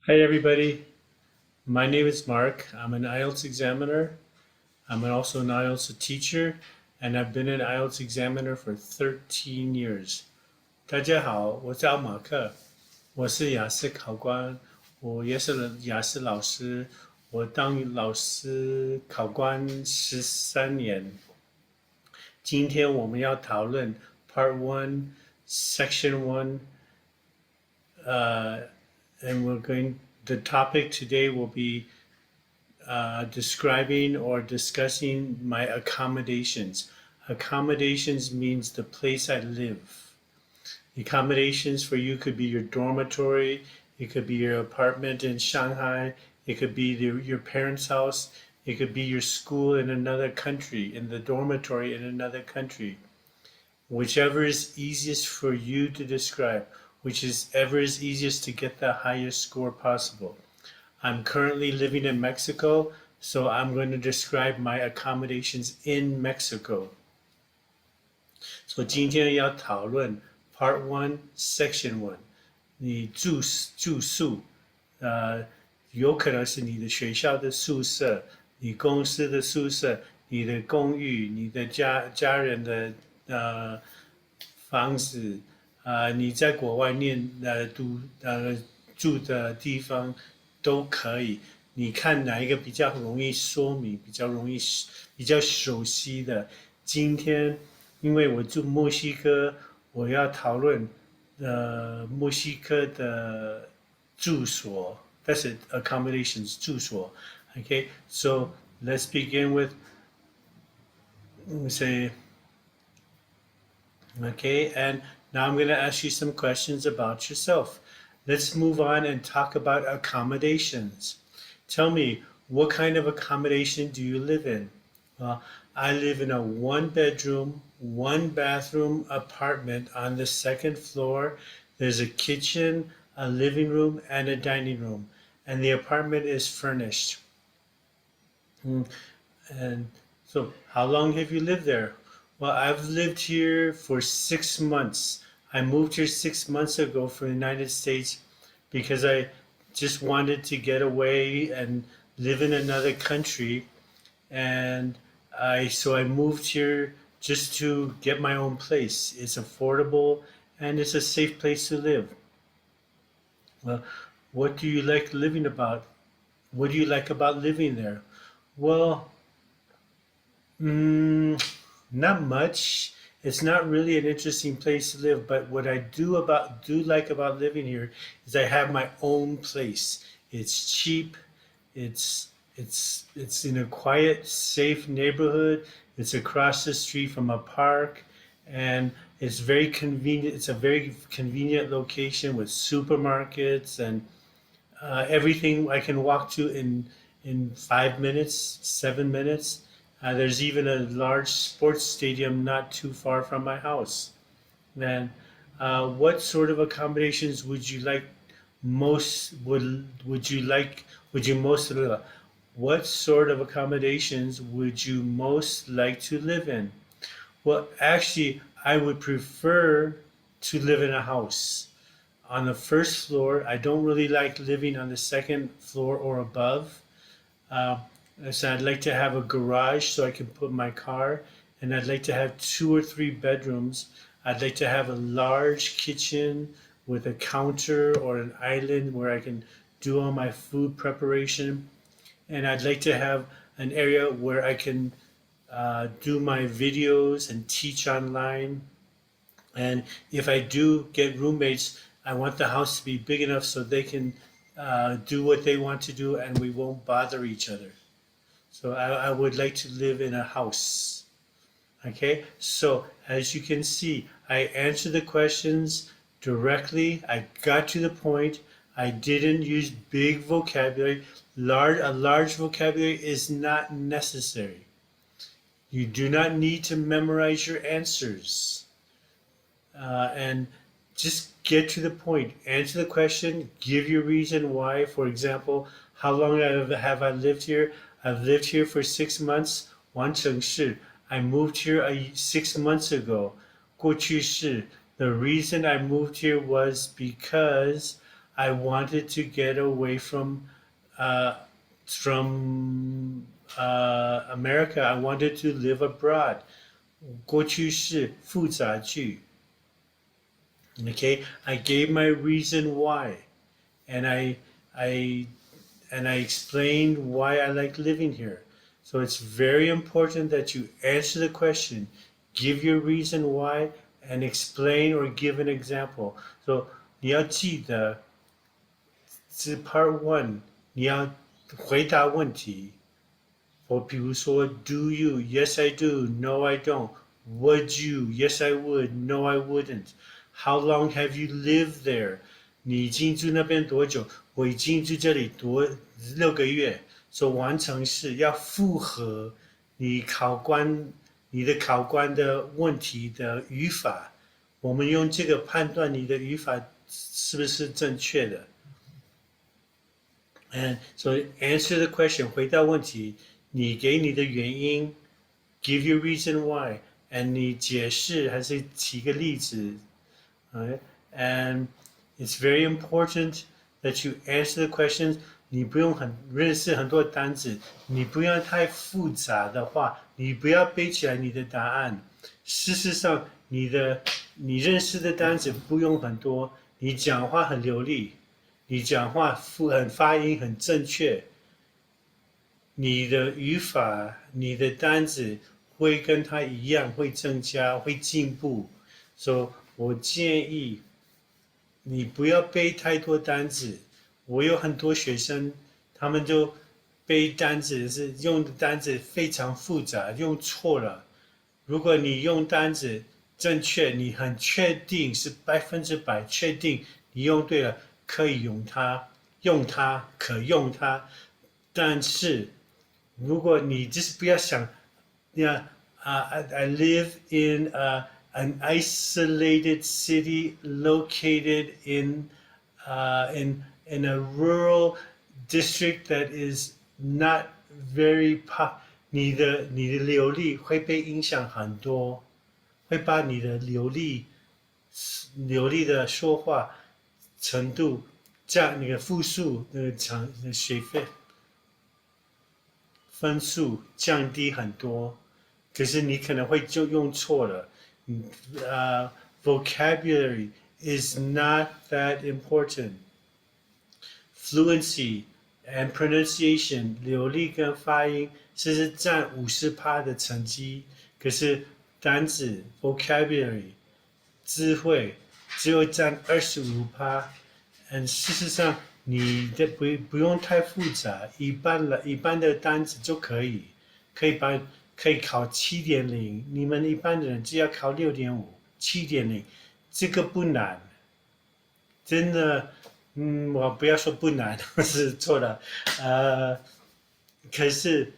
Hi everybody, my name is Mark. I'm an IELTS examiner. I'm also an IELTS teacher, and I've been an IELTS examiner for 13 years. 大家好，我叫马克，我是雅思考官，我也是雅思老师，我当老师考官13年。今天我们要讨论 Part One, Section One, and we're going. The topic today will be describing or discussing my accommodations. Accommodations means the place I live. Accommodations for you could be your dormitory, it could be your apartment in Shanghai, it could be your parents' house, it could be your school in another country, in the dormitory in another country. Whichever is easiest for you to describe, which is ever is easiest to get the highest score possible. I'm currently living in Mexico, so I'm going to describe my accommodations in Mexico. So 今天要讨论 Part One, Section One。你住宿，有可能是你的学校的宿舍，你公司的宿舍，你的公寓，你的家人的房子，你在国外住的地方都可以。你看哪一个比较容易说明，比较熟悉的？今天因为我住墨西哥，我要讨论墨西哥的住所，但是 accommodations 住所。Okay, so let's begin with say okay, and now I'm going to ask you some questions about yourself. Let's move on and talk about accommodations. Tell me, what kind of accommodation do you live in? I live in a one bedroom, one bathroom apartment on the second floor. There's a kitchen, a living room, and a dining room, and the apartment is furnished. And so, how long have you lived there? Well, I've lived here for 6 months. I moved here 6 months ago from the United States because I just wanted to get away and live in another country. And so I moved here just to get my own place. It's affordable and it's a safe place to live. Well, what do you like living about? What do you like about living there? Well, not much. It's not really an interesting place to live, but what I do like about living here is I have my own place. It's cheap. It's in a quiet, safe neighborhood. It's across the street from a park, and it's very convenient. It's a very convenient location with supermarkets and everything I can walk to in 5 minutes, 7 minutes. There's even a large sports stadium not too far from my house. And what sort of accommodations would you like most? Would you like? Would you most? What sort of accommodations would you most like to live in? Well, actually, I would prefer to live in a house on the first floor. I don't really like living on the second floor or above. Uh, so I'd like to have a garage so I can put my car, and I'd like to have 2 or 3 bedrooms. I'd like to have a large kitchen with a counter or an island where I can do all my food preparation, and I'd like to have an area where I can do my videos and teach online. And if I do get roommates, I want the house to be big enough so they can do what they want to do and we won't bother each other. So I would like to live in a house. Okay, so as you can see, I answered the questions directly. I got to the point. I didn't use big vocabulary. A large vocabulary is not necessary. You do not need to memorize your answers. And just get to the point. Answer the question. Give your reason why. For example, how long have I lived here? I've lived here for 6 months. 完成式. I moved here 6 months ago. 过去式. The reason I moved here was because I wanted to get away uh, from America. I wanted to live abroad. 过去式复杂句。Okay, I gave my reason why, and I and I explained why I like living here. So it's very important that you answer the question, give your reason why, and explain or give an example. So 你要记得，是 Part One，你要回答问题。或比如说 Do you? Yes, I do. No, I don't. Would you? Yes, I would. No, I wouldn't. How long have you lived there? 你已经住那边多久？我已经住这里6个月。所以完成式要符合你的考官的问题的语法。我们用这个判断你的语法是不是正确的。And so answer the question， 回答问题。你给你的原因 ，give your reason why，and 你解释还是提个例子 ，and it's very important that you answer the questions。你不用认识很多单词，你不要太复杂的话，你不要背起来你的答案。事实上，你认识的单词不用很多，你讲话很流利，你讲话发音很正确。你的语法、你的单词会跟他一样，会增加，会进步。所以我建议你不要背太多单词。我有很多学生，他们就背单词是用的单词非常复杂，用错了。如果你用单词正确，你很确定是100%确定你用对了，可以用它，可用它。但是如果你就是不要想，I live in an isolated city located in a rural district that is not very pop。你的流利会被影响很多，会把你的流利的说话程度那个复数那个学费。分数降低很多，可是你可能会就用错了。Vocabulary is not that important. Fluency and pronunciation 流利跟发音是占50%的成绩，可是单词 vocabulary 智慧只有占25%。事实上，你的不用太复杂，一般的单词就可以，可以考7.0，你们一般的人只要考6.5、7.0，这个不难，真的，我不要说不难，是错了，可是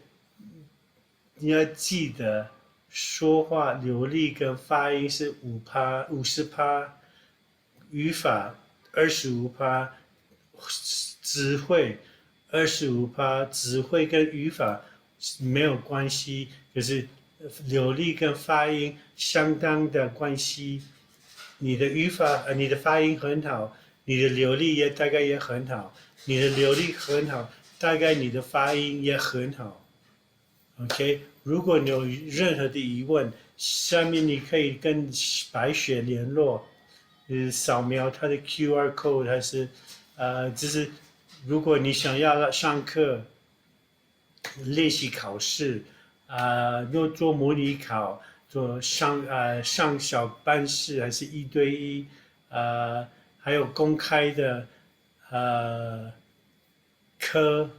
你要记得，说话流利跟发音是50%，语法25%。词汇25%，词汇跟语法没有关系，可是流利跟发音相当的关系。你的你的发音很好，你的流利大概也很好，你的流利很好，大概你的发音也很好。OK， 如果你有任何的疑问，下面你可以跟白雪联络，扫描他的 QR code 还是。就是如果你想要上课练习考试，又做模拟考，做上小班式还是1对1，还有公开的科，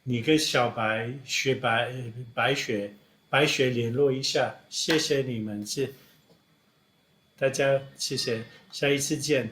你跟小白白雪联络一下，谢谢你们，大家谢谢，下一次见。